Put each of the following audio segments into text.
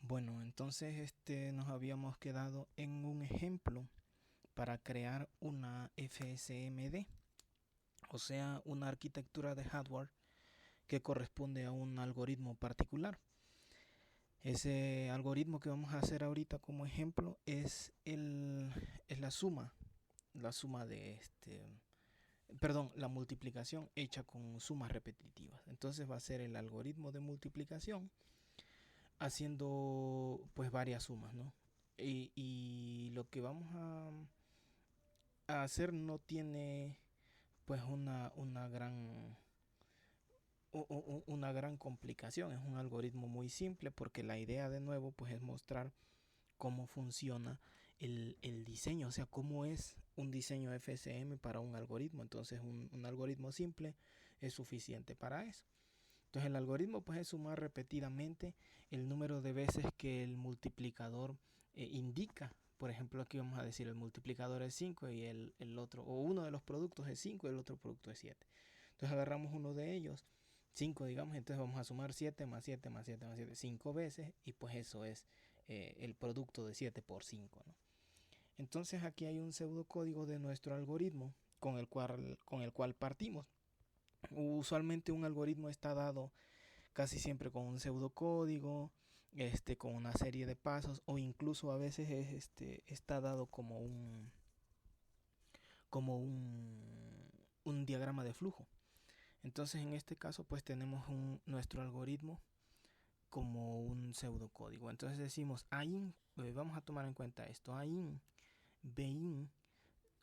Bueno, entonces nos habíamos quedado en un ejemplo para crear una FSMD, o sea, una arquitectura de hardware que corresponde a un algoritmo particular. Ese algoritmo que vamos a hacer ahorita como ejemplo es la suma de perdón, la multiplicación hecha con sumas repetitivas. Entonces va a ser el algoritmo de multiplicación haciendo pues varias sumas, ¿no? Y lo que vamos a hacer no tiene pues una gran complicación. Es un algoritmo muy simple porque la idea de nuevo pues es mostrar cómo funciona el diseño, o sea, cómo es un diseño FSM para un algoritmo. Entonces un algoritmo simple es suficiente para eso. Entonces el algoritmo pues es sumar repetidamente el número de veces que el multiplicador indica. Por ejemplo, aquí vamos a decir el multiplicador es 5 y el otro, o uno de los productos es 5 y el otro producto es 7. Entonces agarramos uno de ellos, 5 digamos, entonces vamos a sumar 7 más 7 más 7 más 7, 5 veces, y pues eso es el producto de 7 por 5, ¿no? Entonces aquí hay un pseudocódigo de nuestro algoritmo con el cual partimos. Usualmente un algoritmo está dado casi siempre con un pseudocódigo, con una serie de pasos, o incluso a veces está dado como un diagrama de flujo. Entonces en este caso pues tenemos nuestro algoritmo como un pseudocódigo. Entonces decimos AIN, vamos a tomar en cuenta esto, AIN, BIN,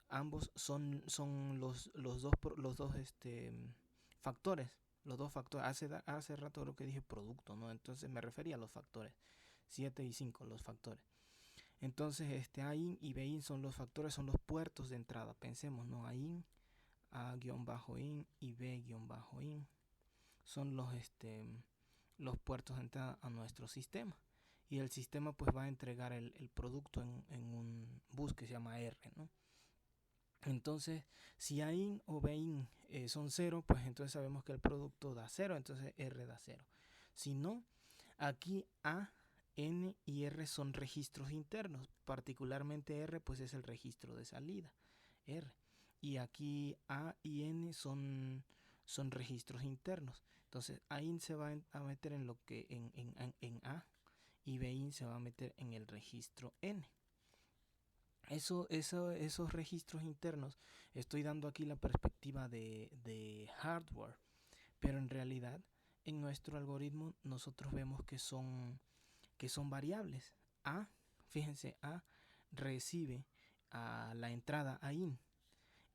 ambos son los dos factores. Los dos factores. Hace rato lo que dije producto, ¿no? Entonces me refería a los factores. 7 y 5 los factores. Entonces, AIN y BIN son los factores, son los puertos de entrada. Pensemos, ¿no? AIN, A-in y B-in. Son los puertos de entrada a nuestro sistema. Y el sistema pues va a entregar el producto en un bus que se llama R, ¿no? Entonces, si AIN o BIN son 0, pues entonces sabemos que el producto da 0, entonces R da 0. Si no, aquí A, N y R son registros internos, particularmente R pues es el registro de salida, R. Y aquí A y N son registros internos. Entonces, AIN se va a meter en A y BIN se va a meter en el registro N. Esos registros internos, estoy dando aquí la perspectiva de hardware, pero en realidad en nuestro algoritmo nosotros vemos que son variables. Fíjense, A recibe a la entrada AIN,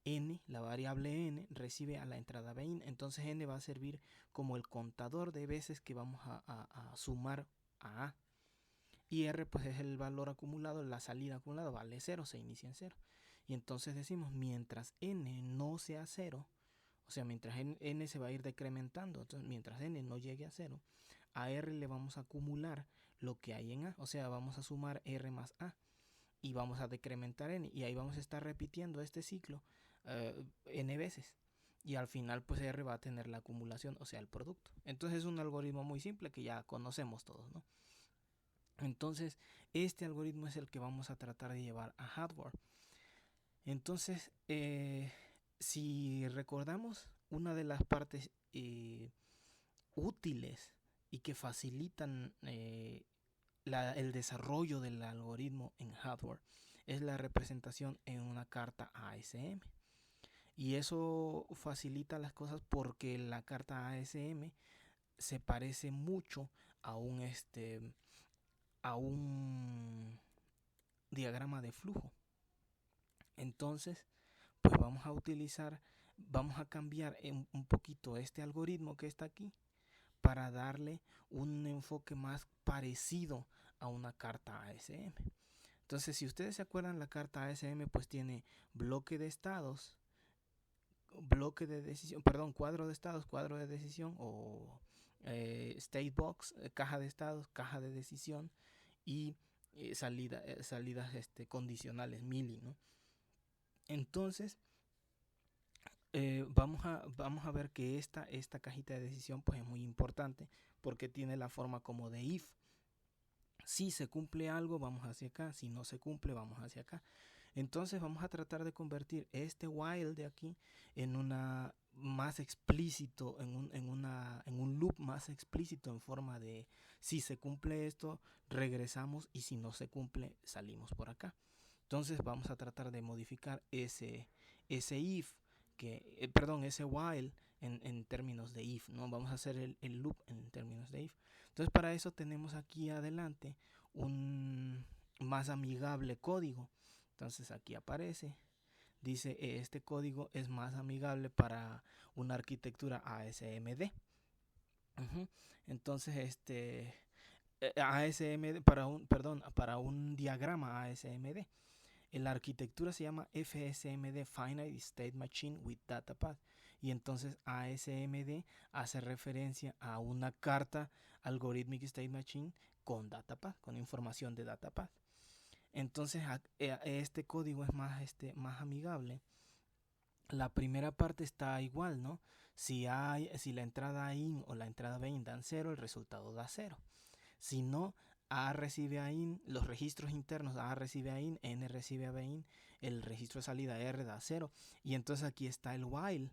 N, la variable N, recibe a la entrada BIN, entonces N va a servir como el contador de veces que vamos a sumar a A. Y R pues es el valor acumulado, la salida acumulada vale 0, se inicia en 0. Y entonces decimos, mientras n no sea 0, o sea, mientras n se va a ir decrementando, entonces mientras n no llegue a 0, a R le vamos a acumular lo que hay en A, o sea, vamos a sumar R más A y vamos a decrementar n, y ahí vamos a estar repitiendo este ciclo n veces. Y al final pues R va a tener la acumulación, o sea, el producto. Entonces es un algoritmo muy simple que ya conocemos todos, ¿no? Entonces, este algoritmo es el que vamos a tratar de llevar a hardware. Entonces, si recordamos, una de las partes útiles y que facilitan el desarrollo del algoritmo en hardware es la representación en una carta ASM. Y eso facilita las cosas porque la carta ASM se parece mucho a un diagrama de flujo. Entonces, pues vamos a cambiar un poquito este algoritmo que está aquí para darle un enfoque más parecido a una carta ASM. Entonces, si ustedes se acuerdan, la carta ASM pues tiene bloque de estados, bloque de decisión, perdón, cuadro de estados, cuadro de decisión, o state box, caja de estados, caja de decisión, y salidas condicionales, mili, ¿no? Entonces, vamos a ver que esta cajita de decisión pues es muy importante porque tiene la forma como de if. Si se cumple algo, vamos hacia acá. Si no se cumple, vamos hacia acá. Entonces vamos a tratar de convertir este while de aquí en una más explícito, en un loop más explícito en forma de si se cumple esto, regresamos, y si no se cumple, salimos por acá. Entonces vamos a tratar de modificar ese if, ese while en términos de if, ¿no? Vamos a hacer el loop en términos de if. Entonces para eso tenemos aquí adelante un más amigable código. Entonces aquí aparece, dice, este código es más amigable para una arquitectura ASMD. Entonces ASMD para un diagrama ASMD. La arquitectura se llama FSMD, Finite State Machine with Data Path. Y entonces ASMD hace referencia a una carta Algorithmic State Machine con Data Path, con información de Data Path. Entonces este código es más amigable. La primera parte está igual, ¿no? Si la entrada in o la entrada bin dan 0, el resultado da 0. Si no, A recibe a in, los registros internos, A recibe a in, N recibe a bin, el registro de salida R da 0. Y entonces aquí está el while.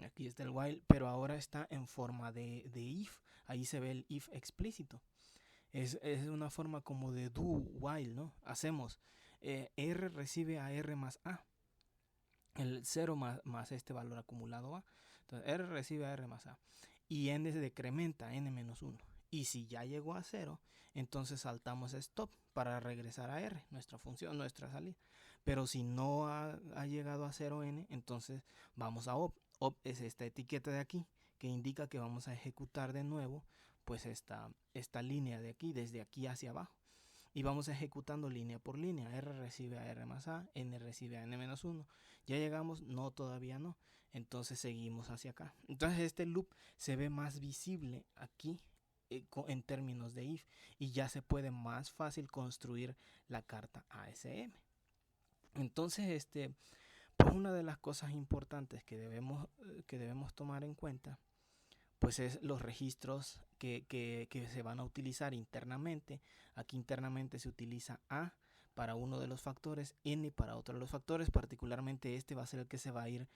Aquí está el while, pero ahora está en forma de if. Ahí se ve el if explícito. Es una forma como de do while, ¿no? Hacemos R recibe a R más A. El 0 más este valor acumulado A. Entonces R recibe a R más A. Y N se decrementa a N menos 1. Y si ya llegó a 0, entonces saltamos a stop para regresar a R, nuestra función, nuestra salida. Pero si no ha llegado a 0n, entonces vamos a op. Op es esta etiqueta de aquí, que indica que vamos a ejecutar de nuevo pues esta línea de aquí, desde aquí hacia abajo. Y vamos ejecutando línea por línea. R recibe a R más A, N recibe a N menos 1. Ya llegamos, no, todavía no. Entonces seguimos hacia acá. Entonces este loop se ve más visible aquí en términos de if, y ya se puede más fácil construir la carta ASM. Entonces pues una de las cosas importantes que debemos tomar en cuenta pues es los registros que se van a utilizar internamente. Aquí internamente se utiliza A para uno de los factores, N para otro de los factores. Particularmente este va a ser el que se va a ir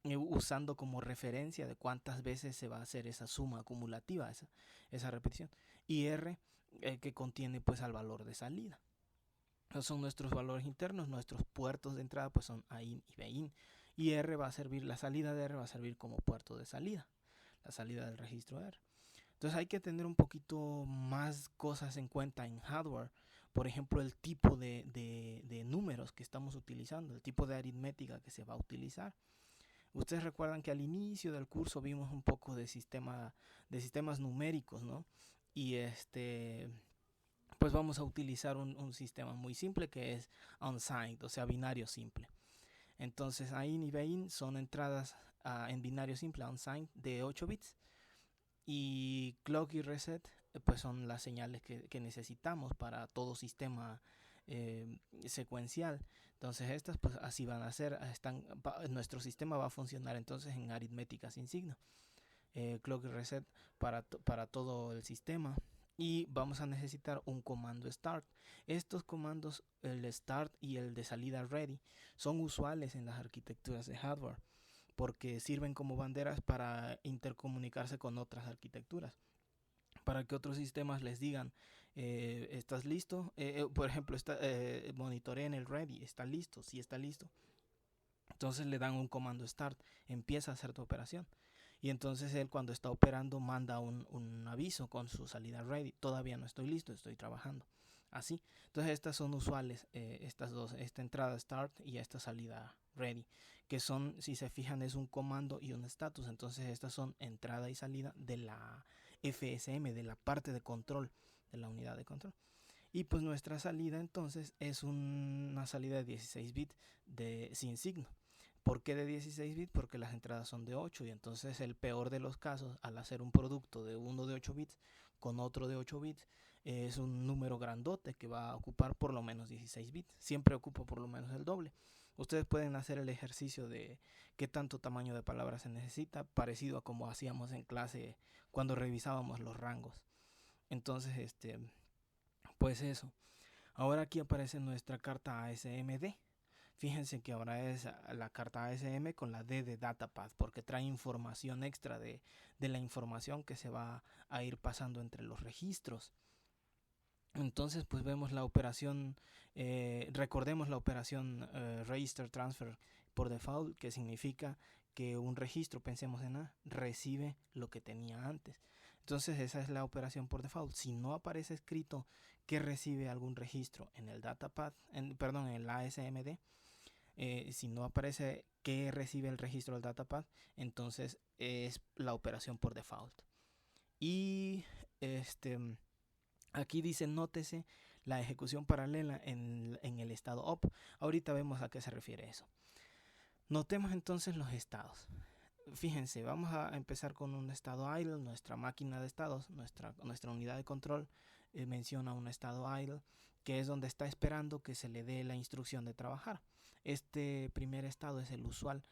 usando como referencia de cuántas veces se va a hacer esa suma acumulativa, esa repetición. Y R que contiene pues al valor de salida. Esos son nuestros valores internos. Nuestros puertos de entrada pues son AIN y BIN. Y R va a servir, la salida de R va a servir como puerto de salida, la salida del registro R. Entonces hay que tener un poquito más cosas en cuenta en hardware. Por ejemplo, el tipo de números que estamos utilizando, el tipo de aritmética que se va a utilizar. Ustedes recuerdan que al inicio del curso vimos un poco de sistemas numéricos, ¿no? Y pues vamos a utilizar un sistema muy simple que es unsigned, o sea, binario simple. Entonces AIN y BIN son entradas en binario simple, unsigned, de 8 bits. Y clock y reset pues son las señales que necesitamos para todo sistema secuencial. Entonces estas pues así van a ser, nuestro sistema va a funcionar entonces en aritmética sin signo. Clock y reset para todo el sistema. Y vamos a necesitar un comando start. Estos comandos, el start y el de salida ready, son usuales en las arquitecturas de hardware, porque sirven como banderas para intercomunicarse con otras arquitecturas, para que otros sistemas les digan, ¿estás listo? Por ejemplo, monitoreen el ready, ¿está listo? Sí, está listo. Entonces le dan un comando start, empieza a hacer tu operación. Y entonces él, cuando está operando, manda un aviso con su salida ready. Todavía no estoy listo, estoy trabajando. Así. Entonces estas son usuales, estas dos, esta entrada start y esta salida ready, que son, si se fijan, es un comando y un status. Entonces estas son entrada y salida de la FSM, de la parte de control, de la unidad de control. Y pues nuestra salida entonces es una salida de 16 bits sin signo. ¿Por qué de 16 bits? Porque las entradas son de 8, y entonces el peor de los casos, al hacer un producto de uno de 8 bits con otro de 8 bits, es un número grandote que va a ocupar por lo menos 16 bits. Siempre ocupa por lo menos el doble. Ustedes pueden hacer el ejercicio de qué tanto tamaño de palabras se necesita, parecido a como hacíamos en clase cuando revisábamos los rangos. Entonces, Pues eso. Ahora aquí aparece nuestra carta ASMD. Fíjense que ahora es la carta ASM con la D de Datapath porque trae información extra de la información que se va a ir pasando entre los registros. Entonces pues vemos la operación, recordemos la operación register transfer por default, que significa que un registro, pensemos en A, recibe lo que tenía antes. Entonces esa es la operación por default. Si no aparece escrito que recibe algún registro en el datapath, perdón, en el ASMD, si no aparece que recibe el registro del datapath, entonces es la operación por default. Y aquí dice, nótese la ejecución paralela en el estado up. Ahorita vemos a qué se refiere eso. Notemos entonces los estados. Fíjense, vamos a empezar con un estado idle. Nuestra máquina de estados, nuestra unidad de control menciona un estado idle, que es donde está esperando que se le dé la instrucción de trabajar. Este primer estado es el usual.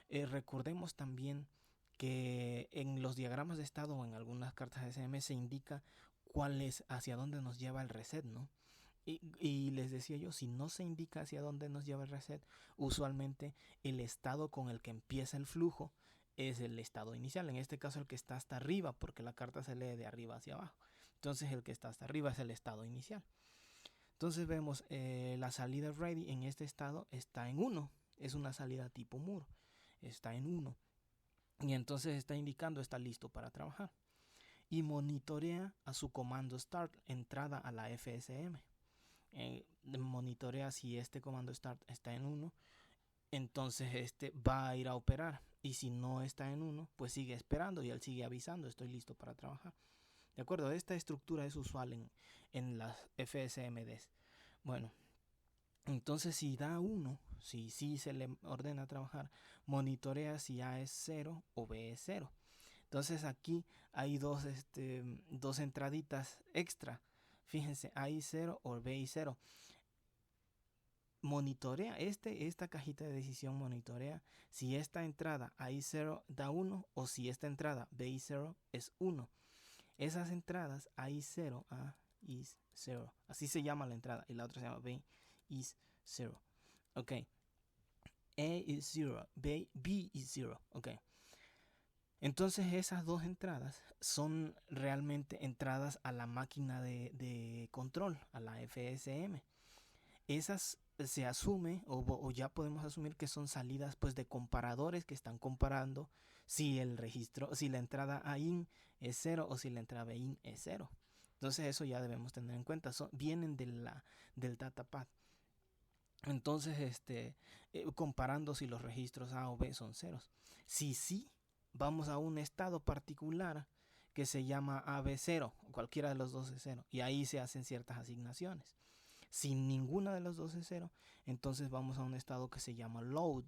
Recordemos también que en los diagramas de estado o en algunas cartas de SM se indica cuál es, hacia dónde nos lleva el reset, ¿no? Y les decía yo, si no se indica hacia dónde nos lleva el reset, usualmente el estado con el que empieza el flujo es el estado inicial. En este caso el que está hasta arriba, porque la carta se lee de arriba hacia abajo. Entonces el que está hasta arriba es el estado inicial. Entonces vemos la salida ready en este estado está en 1. Es una salida tipo muro. Está en 1. Y entonces está indicando está listo para trabajar. Y monitorea a su comando start, entrada a la FSM. Monitorea si este comando start está en 1, entonces este va a ir a operar. Y si no está en 1, pues sigue esperando y él sigue avisando, estoy listo para trabajar. De acuerdo, esta estructura es usual en las FSMDs. Bueno, entonces si da 1, si se le ordena trabajar, monitorea si A es 0 o B es 0. Entonces aquí hay dos entraditas extra. Fíjense, A y 0 o B y 0. Monitorea, esta cajita de decisión monitorea si esta entrada A y 0 da 1 o si esta entrada B y 0 es 1. Esas entradas A y 0, A is 0, así se llama la entrada, y la otra se llama B is 0. Ok. A is 0, B is 0. Ok. Entonces esas dos entradas son realmente entradas a la máquina de control, a la FSM. Esas se asume o ya podemos asumir que son salidas pues de comparadores que están comparando si el registro, si la entrada A in es 0 o si la entrada B in es 0. Entonces eso ya debemos tener en cuenta, vienen del datapath. Entonces comparando si los registros A o B son ceros. Si sí, vamos a un estado particular que se llama AB0, cualquiera de los dos es 0, y ahí se hacen ciertas asignaciones. Si ninguna de los dos es 0, entonces vamos a un estado que se llama load.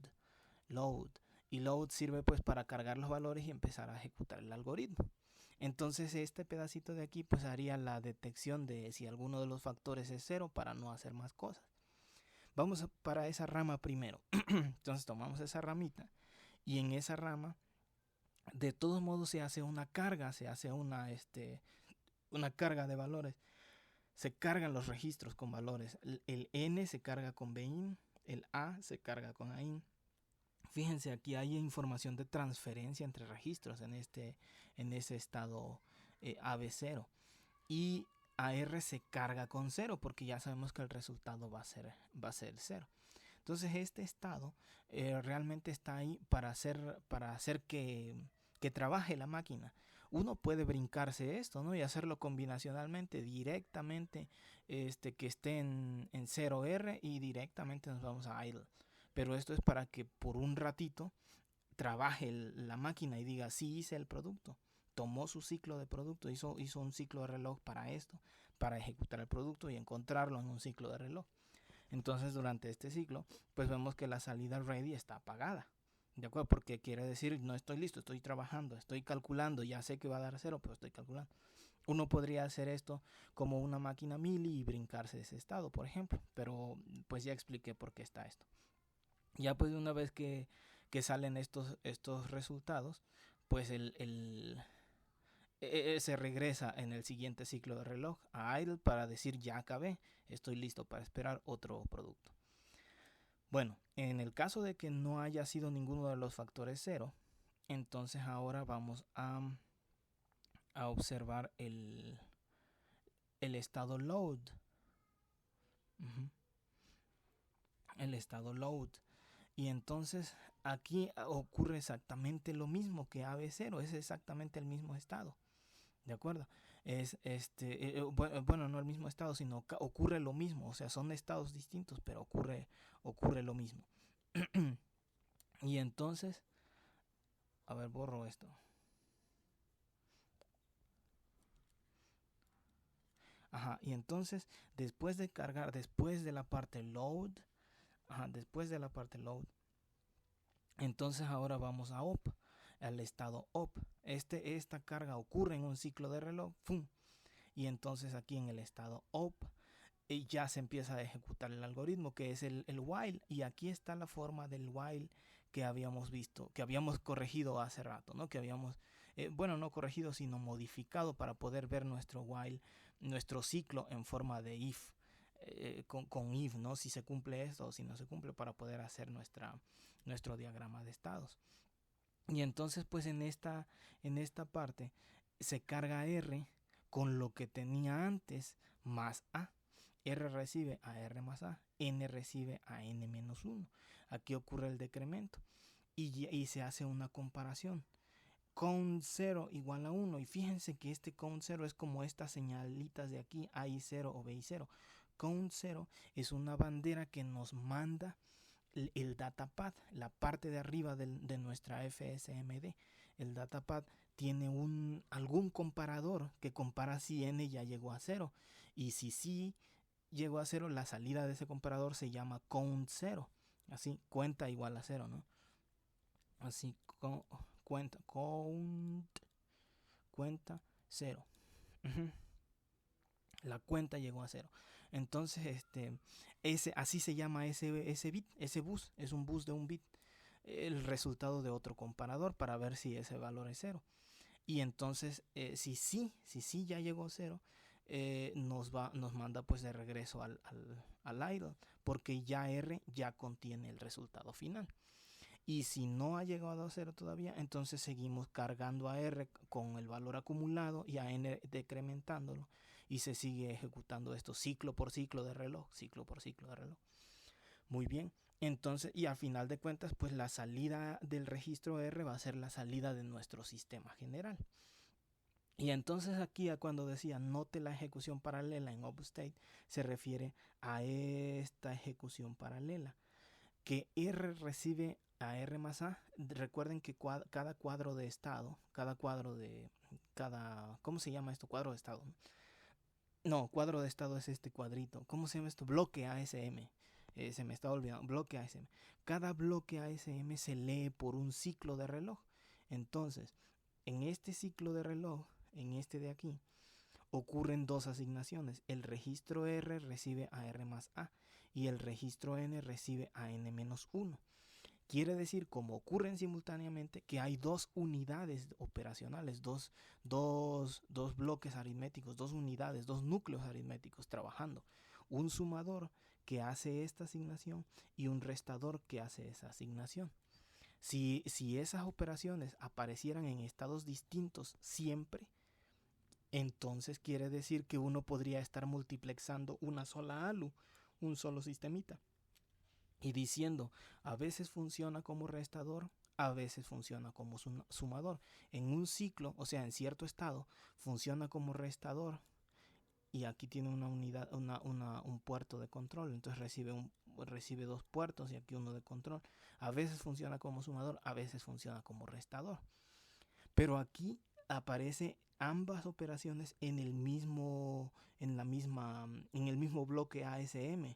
Y load sirve pues para cargar los valores y empezar a ejecutar el algoritmo. Entonces este pedacito de aquí pues haría la detección de si alguno de los factores es 0 para no hacer más cosas. Vamos para esa rama primero. Entonces tomamos esa ramita y en esa rama de todos modos se hace una carga, se hace una carga de valores. Se cargan los registros con valores. El N se carga con BIN, el A se carga con AIN. Fíjense, aquí hay información de transferencia entre registros en ese estado AB0. Y AR se carga con 0 porque ya sabemos que el resultado va a ser 0. Entonces este estado realmente está ahí para hacer que trabaje la máquina. Uno puede brincarse esto, ¿no? Y hacerlo combinacionalmente, directamente, que esté en 0R y directamente nos vamos a idle. Pero esto es para que por un ratito trabaje la máquina y diga, sí hice el producto. Tomó su ciclo de producto, hizo un ciclo de reloj para esto, para ejecutar el producto y encontrarlo en un ciclo de reloj. Entonces durante este ciclo pues vemos que la salida ready está apagada, ¿de acuerdo? Porque quiere decir no estoy listo, estoy trabajando, estoy calculando, ya sé que va a dar 0, pero estoy calculando. Uno podría hacer esto como una máquina mili y brincarse ese estado, por ejemplo, pero pues ya expliqué por qué está esto. Ya pues una vez que salen estos resultados, pues se regresa en el siguiente ciclo de reloj a idle para decir ya acabé, estoy listo para esperar otro producto. Bueno, en el caso de que no haya sido ninguno de los factores cero, entonces ahora vamos a observar el estado load. El estado load. Y entonces aquí ocurre exactamente lo mismo que AB0, es exactamente el mismo estado. ¿De acuerdo? Es bueno, no el mismo estado, sino ocurre lo mismo. O sea, son estados distintos, pero ocurre lo mismo. Y entonces, a ver, borro esto. Ajá, y entonces, después de cargar, después de la parte load, después de la parte load, entonces ahora vamos a op, al estado op. Esta carga ocurre en un ciclo de reloj, ¡fum! Y entonces aquí en el estado op ya se empieza a ejecutar el algoritmo, que es el while. Y aquí está la forma del while que habíamos visto, que habíamos corregido hace rato, ¿no? Que habíamos, bueno, no corregido, sino modificado para poder ver nuestro while, nuestro ciclo en forma de if. Con if, ¿no? Si se cumple esto o si no se cumple, para poder hacer nuestro diagrama de estados. Y entonces pues en esta parte se carga R con lo que tenía antes más A. R recibe a R más A, N recibe a N menos 1. Aquí ocurre el decremento y se hace una comparación. Count 0 igual a 1. Y fíjense que este count 0 es como estas señalitas de aquí, AI0 o BI0. Count 0 es una bandera que nos manda el datapad, la parte de arriba de nuestra FSMD. El datapad tiene algún comparador que compara si n ya llegó a 0. Y si sí llegó a 0, la salida de ese comparador se llama count 0. Así, cuenta igual a 0, ¿no? Así, cuenta 0. La cuenta llegó a 0. Entonces, así se llama ese bit, ese bus, es un bus de un bit, el resultado de otro comparador para ver si ese valor es 0. Y entonces, si sí ya llegó a 0, nos manda pues de regreso al idle, porque ya R ya contiene el resultado final. Y si no ha llegado a 0 todavía, entonces seguimos cargando a R con el valor acumulado y a N decrementándolo. Y se sigue ejecutando esto ciclo por ciclo de reloj, ciclo por ciclo de reloj. Muy bien. Entonces, y al final de cuentas, pues la salida del registro R va a ser la salida de nuestro sistema general. Y entonces aquí cuando decía note la ejecución paralela en upstate, se refiere a esta ejecución paralela. Que R recibe a R más A. Recuerden que cada cuadro de estado, ¿cómo se llama esto? Cuadro de estado. No, cuadro de estado es este cuadrito. ¿Cómo se llama esto? Bloque ASM. Se me está olvidando. Bloque ASM. Cada bloque ASM se lee por un ciclo de reloj. Entonces, en este ciclo de reloj, en este de aquí, ocurren dos asignaciones. El registro R recibe a R más A y el registro N recibe a N menos 1. Quiere decir, como ocurren simultáneamente, que hay dos unidades operacionales, dos bloques aritméticos, dos unidades, dos núcleos aritméticos trabajando. Un sumador que hace esta asignación y un restador que hace esa asignación. Si esas operaciones aparecieran en estados distintos siempre, entonces quiere decir que uno podría estar multiplexando una sola ALU, un solo sistemita, y diciendo, a veces funciona como restador, a veces funciona como sumador. En un ciclo, o sea, en cierto estado, funciona como restador y aquí tiene una unidad, un puerto de control, entonces recibe dos puertos y aquí uno de control. A veces funciona como sumador, a veces funciona como restador. Pero aquí aparece ambas operaciones en el mismo bloque ASM.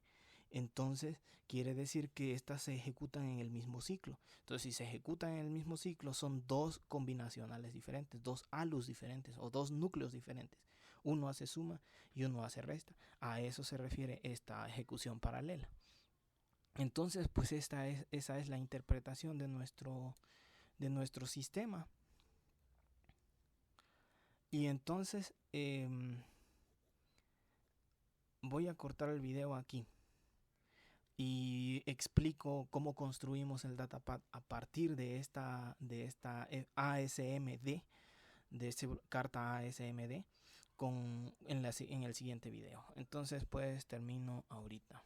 Entonces quiere decir que estas se ejecutan en el mismo ciclo. Entonces si se ejecutan en el mismo ciclo son dos combinacionales diferentes, dos ALUs diferentes o dos núcleos diferentes. Uno hace suma y uno hace resta. A eso se refiere esta ejecución paralela. Entonces pues esa es la interpretación de nuestro sistema. Y entonces voy a cortar el video aquí y explico cómo construimos el datapad a partir de esta ASMD, de esta carta ASMD en el siguiente video. Entonces pues termino ahorita.